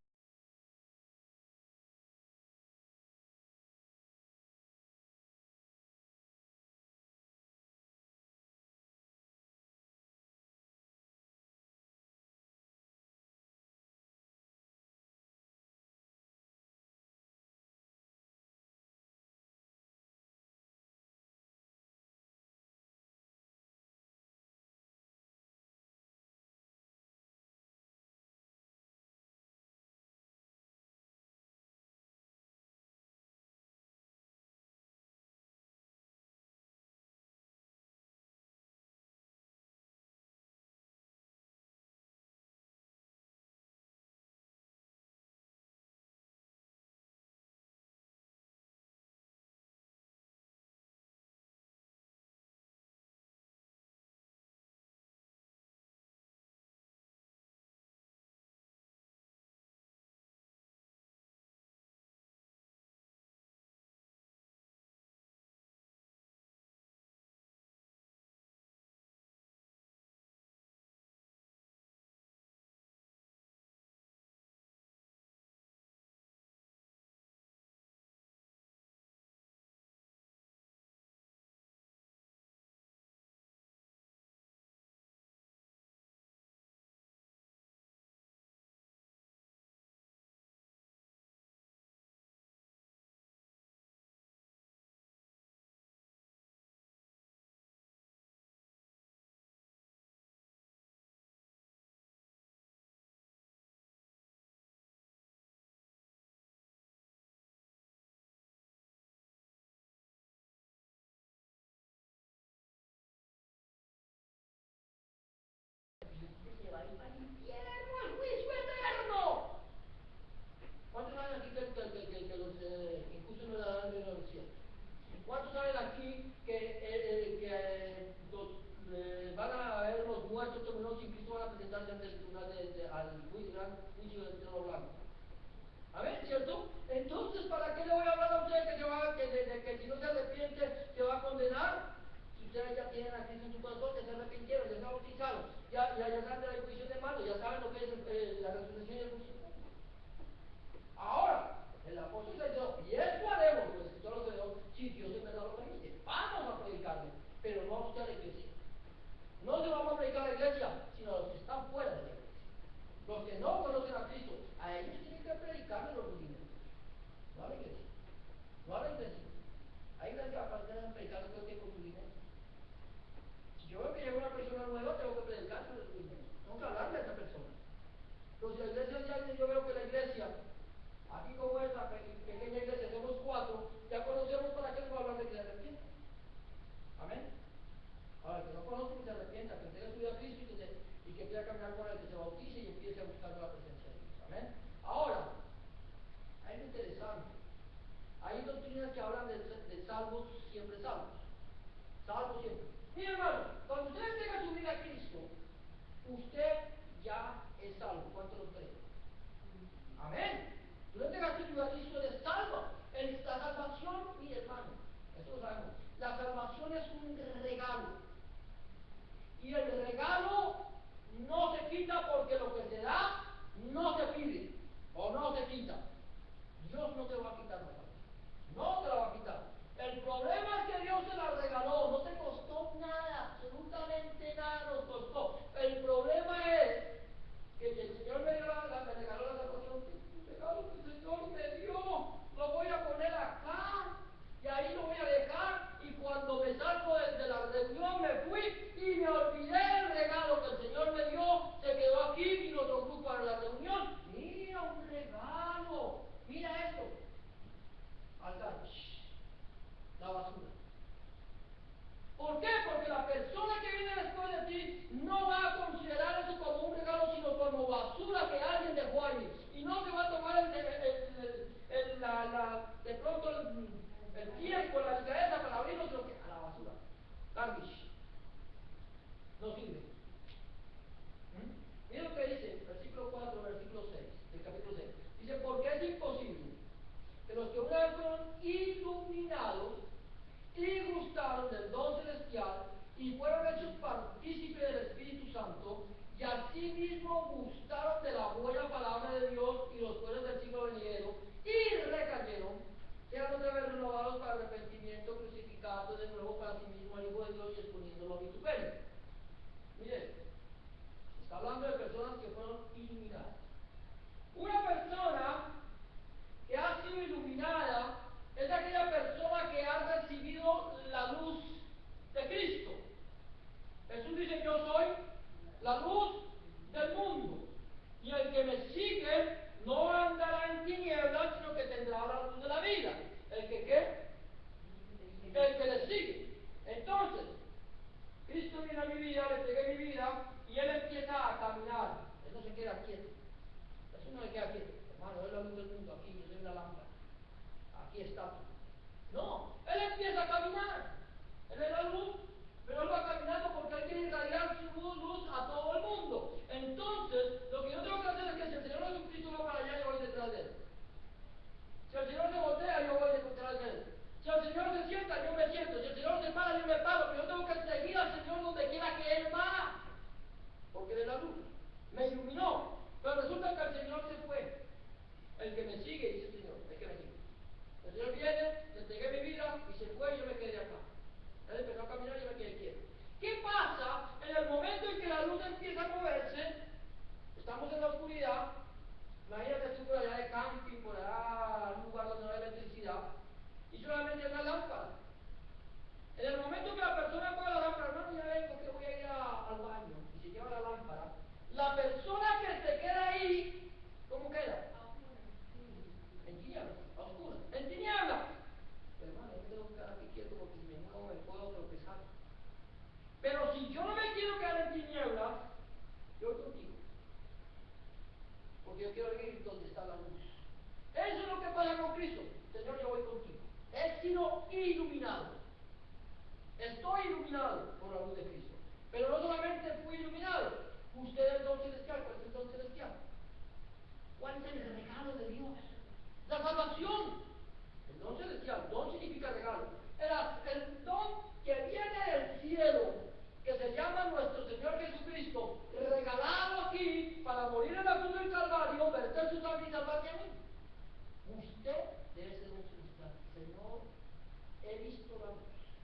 se va a ir para el infierno, el juicio eterno. ¿Cuántos saben aquí que los injustos no darán de la universidad? ¿Cuántos saben aquí que van a ver los muertos terminados sin Cristo van a presentarse ante el tribunal al gran juicio del trono blanco? A ver, ¿cierto? Entonces, ¿para qué le voy a hablar a usted que si no se arrepiente se va a condenar? Si ustedes ya tienen a Cristo en su corazón, ya se arrepintieron, ya se bautizaron, ya saben de la imposición de manos, ya saben lo que es la resurrección y el juicio. Ahora, el apóstol le dijo, y esto haremos, el escritor lo dijo, si Dios en verdad lo permite. Vamos a predicarle, pero no a usted a la iglesia. No se vamos a predicar a la iglesia, sino a los que están fuera de la iglesia. Los que no conocen a Cristo, a ellos tienen que predicarle los rudimentos. No a la iglesia. No a la iglesia. Hay iglesia para que estén predicando todo el tiempo los rudimentos. Si yo veo que llega una persona nueva, tengo que predicarle los rudimentos. Tengo que hablarle a esa persona. salvación es un regalo. Y el regalo no se quita porque lo que se da no se pide o no se quita. Dios no te va a quitar la salvación. No te la va a quitar. El problema es que Dios se la regaló, no te costó nada, absolutamente nada nos costó. El problema es que el Señor me regaló la salvación, un regalo que el Señor me dio, lo voy a poner acá y ahí lo voy a dejar. Y cuando me salgo de la reunión me fui y me olvidé del regalo que el Señor me dio, se quedó aquí y nos ocupó para la reunión. Mira un regalo, mira esto, al garbage, la basura. ¿Por qué? Porque la persona que viene después de ti no va a considerar eso como un regalo, sino como basura que alguien dejó ahí. Y no se va a tomar de pronto el tiempo, la cabeza para abrirlo, sino que a la basura. Garbage. No sirve. Mira lo que dice, versículo 4, versículo 6, del capítulo 6. Dice, porque es imposible que los que una vez fueron iluminados y gustaron del don celestial y fueron hechos partícipes del Espíritu Santo y asimismo gustaron de la buena palabra de Dios y los pueblos del siglo venidero y recayeron, sean otra vez renovados para arrepentimiento, crucificados de nuevo para sí mismo al Hijo de Dios y exponiéndolo a vituperio. Mire, está hablando de personas que fueron iluminadas. Una persona que ha sido iluminada es aquella persona que ha recibido la luz de Cristo. Jesús dice, yo soy la luz del mundo. Y el que me sigue no andará en tinieblas, sino que tendrá la luz de la vida. ¿El que qué? El que le sigue. Entonces, Cristo viene a mi vida, le entregué mi vida, y Él empieza a caminar. Él no se queda quieto. Eso no se queda quieto. Hermano, es la luz del mundo aquí, yo soy una lámpara. Aquí está. No, Él empieza a caminar. Él es la luz, pero Él va caminando porque Él quiere irradiar su luz a todo el mundo. Entonces, lo que yo tengo que hacer es que si el Señor Jesucristo va para allá, yo voy detrás de Él. Si el Señor se voltea, yo voy detrás de Él. Si el Señor se sienta, yo me siento. Si el Señor se para, yo me paro. Pero yo tengo que seguir al Señor donde quiera que Él va. Porque Él es la luz. Me iluminó. Pero resulta que el Señor se fue. El que me sigue, dice el Señor, el que me sigue. El Señor viene, le entregué mi vida y se fue y yo me quedé acá. Él empezó a caminar y yo me quedé quieto. ¿Qué pasa en el momento en que la luz empieza a moverse? Estamos en la oscuridad. Imagínate tú por allá de camping, por allá, un lugar donde no hay electricidad, y solamente hay una lámpara. En el momento que la persona apaga la lámpara, hermano, ya vengo que voy a ir al baño, y se lleva la lámpara, la persona que se queda ahí, ¿cómo queda? En tinieblas, a oscuras, en tinieblas. Pero hermano, yo me tengo que quedar aquí quieto porque si me muevo me puedo tropezar. Pero si yo no me quiero quedar en tinieblas, yo voy contigo. Porque yo quiero ir donde está la luz. Eso es lo que pasa con Cristo. Señor, yo voy contigo. He sido iluminado. Estoy iluminado por la luz de Cristo. Pero no solamente fui iluminado. Usted es el don celestial. ¿Cuál es el don celestial? ¿Cuál es el regalo de Dios? La salvación. El don celestial. Don significa regalo. El don que viene del cielo, que se llama nuestro Señor Jesucristo, regalado aquí para morir en la cruz del Calvario, verter su sangre y salvarme a mí. Usted debe ser un celestial. Señor, he visto la luz,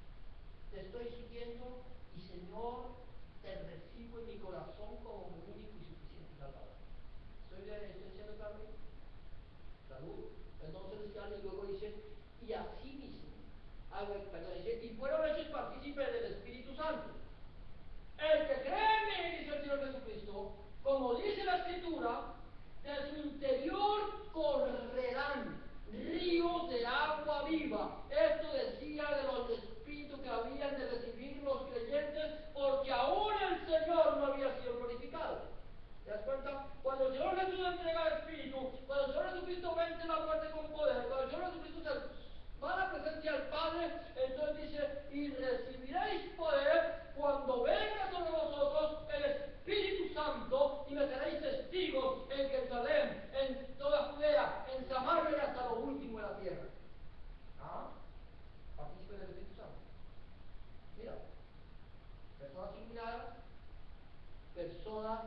te estoy siguiendo y Señor, te recibo en mi corazón como mi único y suficiente Salvador. ¿Estoy siendo claro? La luz, el don celestial, y luego dice, y así mismo, dice, y fueron hechos partícipes del Espíritu Santo. El que cree en mí, dice el Señor Jesucristo, como dice la Escritura, de su interior correrán ríos de agua viva. Esto decía de los espíritus que habían de recibir los creyentes, porque aún el Señor no había sido glorificado. ¿Te das cuenta? Cuando el Señor Jesús entrega el Espíritu, cuando el Señor Jesucristo vence la muerte con poder, cuando el Señor Jesucristo va a la presencia del Padre, entonces dice, y recibiréis poder cuando venga sobre vosotros el Espíritu Santo, y me seréis testigos en Jerusalén, en toda Judea, en Samaria y hasta lo último de la tierra. ¿Ah? Partícipe del Espíritu Santo. personas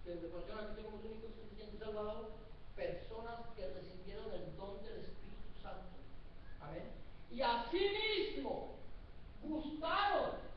que reconocieron a Cristo como su único y suficiente Salvador, personas que recibieron el don del Espíritu Santo. Amén. Y asimismo gustaron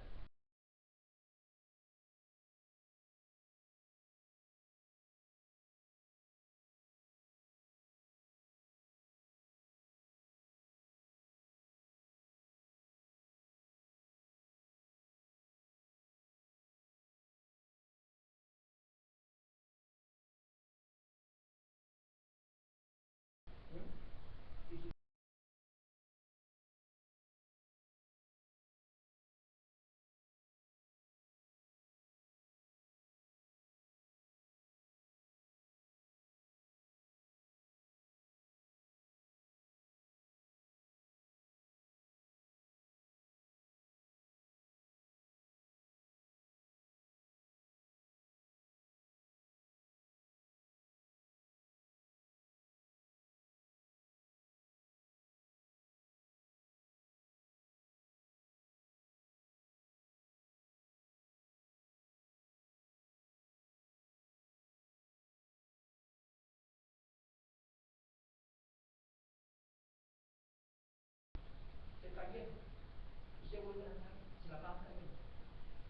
se cayeron y se vuelven a andar, se la pasan cayendo,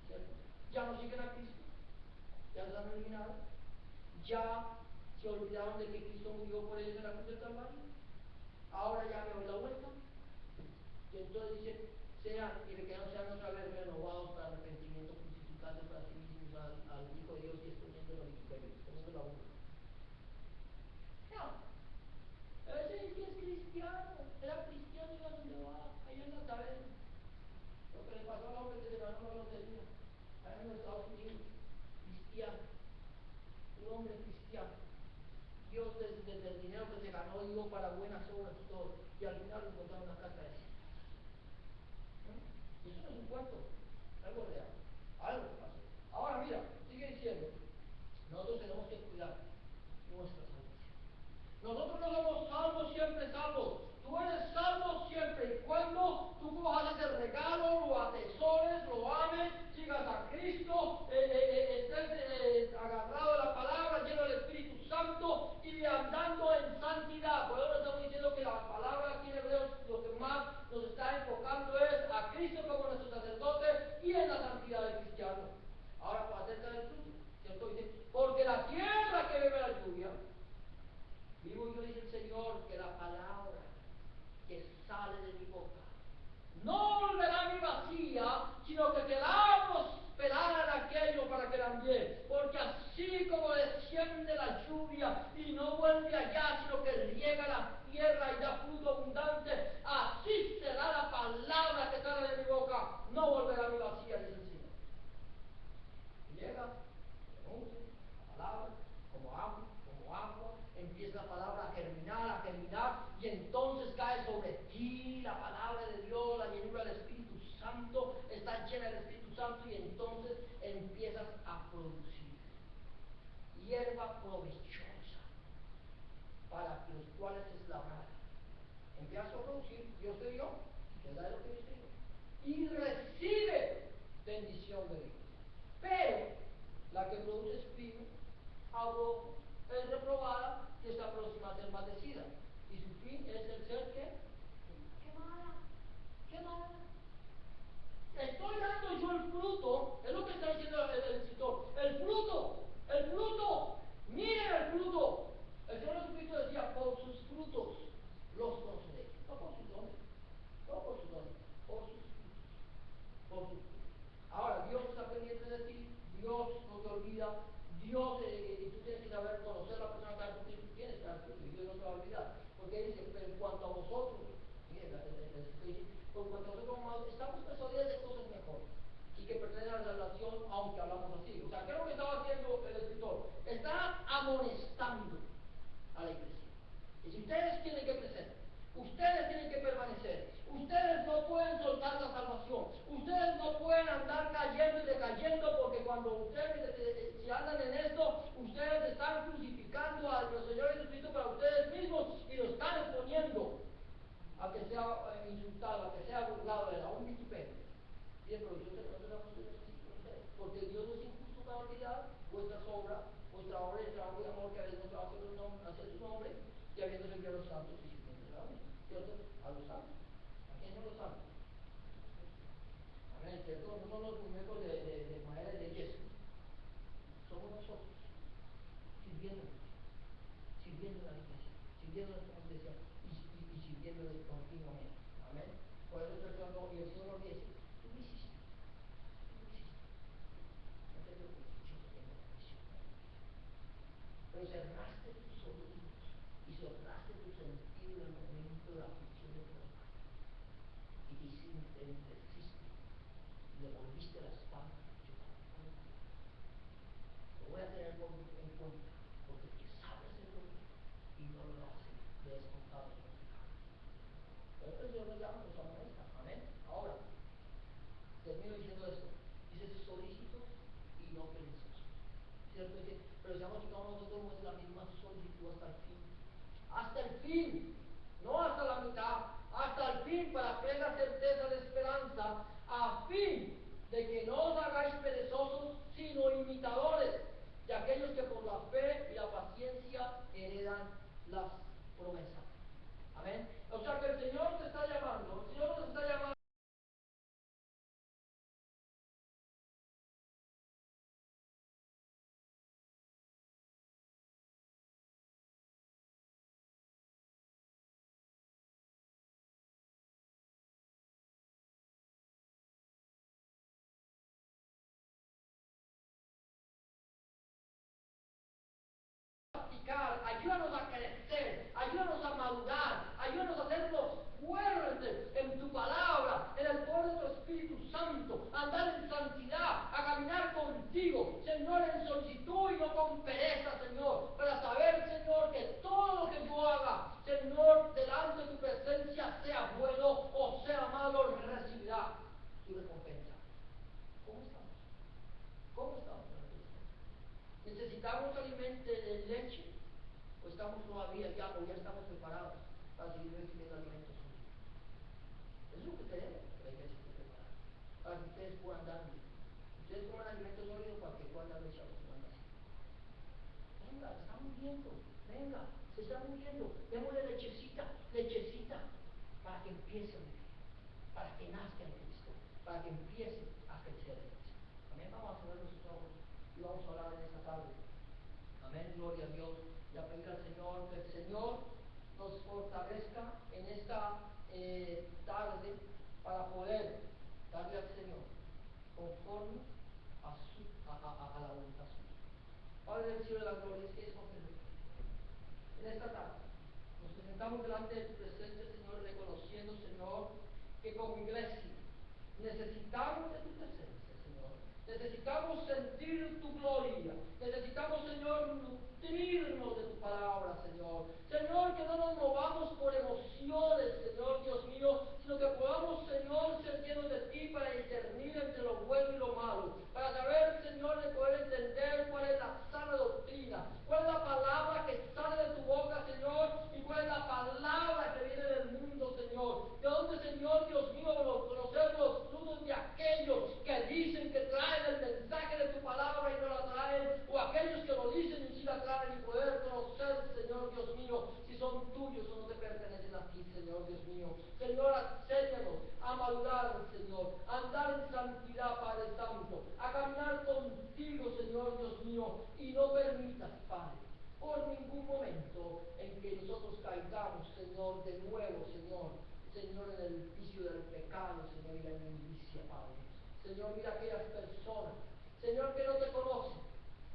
¿cierto? Ya no siguen a Cristo, ya los han eliminado, ya se olvidaron de que Cristo murió por ellos en la cruz del Calvario, ahora ya me doy la vuelta, y entonces dice, sean, y de que no sean otra vez renovados para arrepentimiento, crucificando para sí mismos al Hijo de Dios y exponiendo la vituperio, exponiendo la burla. Ese que es cristiano, era cristiano y a dónde va, allá en la taberna. Lo que le pasó al hombre que se ganó la lotería, allá en los Estados Unidos, cristiano, un hombre cristiano. Dios desde el dinero que se ganó dio para buenas obras y todo, y al final le encontraron una casa de citas. Y eso no es un cuento, algo real, algo que pasó. Ahora mira, sigue diciendo, nosotros tenemos que cuidar nuestra salvación. Nosotros no somos salvos siempre salvos. Tú eres salvo siempre y cuando tú cojas ese regalo, lo atesores, lo ames, sigas a Cristo, estés agarrado de la palabra, lleno del Espíritu Santo y andando en santidad. Por eso estamos diciendo que la palabra aquí en Hebreos lo que más nos está enfocando es a Cristo como nuestro sacerdote y en la santidad del cristiano. Ahora, acerca del fruto, ¿cierto? Dice, porque la tierra que bebe la lluvia, vivo yo, dice el Señor, que la palabra que sale de mi boca no volverá a mi vacía, sino que querrá prosperar en aquello para que la envíe. Porque así como desciende la lluvia y no vuelve allá, sino que riega la tierra y da fruto abundante, así será la palabra que sale de mi boca, no volverá a mi vacía, dice el Señor. Llega, pronuncia la palabra como agua, empieza la palabra a germinar, y entonces cae sobre ti la palabra de Dios, la llenura del Espíritu Santo, está llena del Espíritu Santo, y entonces empiezas a producir hierba provechosa para los cuales es labrada. Empiezas a producir, Dios te dio, te da lo que Dios te dio, y recibe bendición de Dios. Pero la que produce espino, abrojos, es reprobada y está próxima a ser maldecida. Y su fin es el ser que quemada, quemada. Estoy dando yo el fruto, es lo que está diciendo el escritor. El fruto, miren el fruto. El Señor Jesucristo decía, por sus frutos los conoceréis. No por sus dones, no por sus dones, por sus frutos. Por sus frutos. Ahora, Dios está pendiente de ti, Dios no te olvida, Dios, y tú tienes que saber conocer a la persona que tú tienes que dar fruto, y Dios no te va a olvidar. Porque dice, pero en cuanto a vosotros, miren, por cuanto a nosotros estamos persuadidos de cosas mejores y que pertenecen a la salvación, aunque hablamos así. O sea, ¿qué es lo que estaba haciendo el escritor? Está amonestando a la iglesia. Y si ustedes tienen que crecer, ustedes tienen que permanecer, ustedes no pueden soltar la salvación, ustedes no pueden andar cayendo y decayendo, porque cuando ustedes, si andan en esto, ustedes están crucificando a nuestro Señor Jesucristo para ustedes mismos y lo están exponiendo a que sea insultado, a que sea burlado, a un vituperio. Y el profesor se conoce la posición así con ustedes, porque Dios no es injusto van a olvidar vuestras obras, vuestra obra y el trabajo de amor que habéis mostrado hacia su nombre, y habiendo servido a los santos y sirviendo a mí, ¿cierto? A los santos. ¿A quién son los santos? Amén, ¿cierto? No son los muñecos de madera y de yeso. Somos nosotros, sirviendo a la iglesia, sirviendo a la iglesia y sirviéndole continuamente. Amén. Por eso el Señor y el Señor nos dice, tú lo hiciste. No te preocupes, yo tengo bendición. Pero cerraste tus oídos y cerraste tu sentido en el momento de la aflicción de tu alma. Y te entristeciste y le volviste la espalda. Yo tampoco lo voy a tener en cuenta, porque el que sabe hacerlo y no lo hace, le es contado por pecado. Pero el Señor nos llama, nos amonesta. Amén. Ahora, termino diciendo esto. Dice solícitos y no perezosos. ¿Cierto? Dice, pero seamos que cada uno de nosotros muestre la misma solicitud hasta el fin. Hasta el fin. No hasta la mitad. Hasta el fin, para plena certeza de esperanza, a fin de que no os hagáis perezosos, sino imitadores de aquellos que por la fe y la paciencia heredan las promesas. Amén. O sea que el Señor te está llamando, el Señor nos está llamando a practicar, ayúdanos a crecer, ayúdanos a madurar, ayúdanos a hacernos fuertes en tu palabra, en el poder de tu Espíritu Santo, a andar en santidad, a caminar contigo, Señor, en solicitud y no con pereza, Señor, para saber, Señor, que todo lo que yo haga, Señor, delante de tu presencia, sea bueno o sea malo, recibirá tu recompensa. ¿Cómo estamos? ¿Cómo estamos? ¿Necesitamos alimento de leche? ¿O estamos todavía ya, o ya estamos preparados para seguir recibiendo alimentos sólidos? Eso es lo que queremos, que la iglesia esté preparada, para que ustedes puedan darle. Ustedes coman alimentos sólidos para que puedan darle leche a los que van a nacer. Venga, se está muriendo, venga, se está muriendo, démosle lechecita, para que empiece a vivir, para que nazca en Cristo, para que empiece a crecer en Cristo. Amén, vamos a cerrar nuestros ojos y vamos a orar en esta tarde. Amén, gloria a Dios, y a pedir al Señor que el Señor nos fortalezca en esta tarde para poder darle al Señor conforme a la voluntad suya. Padre del cielo de la gloria, es que es en esta tarde nos presentamos delante de tu presencia, Señor, reconociendo, Señor, que como iglesia necesitamos de tu presencia, Señor. Necesitamos sentir tu gloria. Necesitamos, Señor, nutrirnos de tu palabra, Señor. Señor, que no nos movamos por emociones, Señor, Dios mío, sino que podamos, Señor, ser llenos de ti para discernir entre lo bueno y lo malo. Para saber, Señor, de poder entender cuál es la sana doctrina, cuál es la palabra que sale de tu boca, Señor, y cuál es la palabra que viene del mundo, Señor. De donde, Señor, Dios mío, conocer los frutos de aquellos que dicen que traen el mensaje de tu palabra y no la traen, o aquellos que lo dicen y sí la traen, y poder conocer, Señor, Dios mío, si son tuyos o no te pertenecen a ti, Señor, Dios mío. Señor, enséñanos a madurar, Señor, a andar en santidad, Padre Santo, a caminar contigo, Señor, Dios mío, y no permitas, Padre, por ningún momento en que nosotros caigamos, Señor, de nuevo, Señor, en el vicio del pecado, Señor, y la inmundicia, Padre. Señor, mira aquellas personas, Señor, que no te conocen,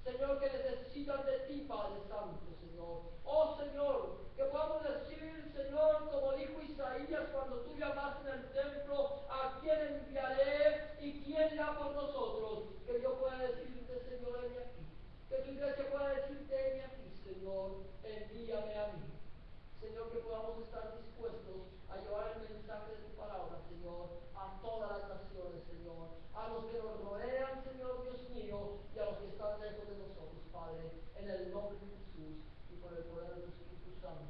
Señor, que necesitan de ti, Padre Santo, Señor. Oh, Señor, que podamos decir, Señor, como dijo Isaías cuando tú llamaste en el templo, ¿a quién enviaré y quién irá por nosotros? Que yo pueda decirte, Señor, heme aquí. Que tu iglesia pueda decirte, heme aquí, Señor, envíame a mí. Señor, que podamos estar dispuestos a llevar el mensaje de tu palabra, Señor, a todas las naciones, Señor, a los que nos rodean, Señor Dios mío, y a los que están lejos de nosotros, Padre, en el nombre de Jesús y por el poder de tu Espíritu Santo.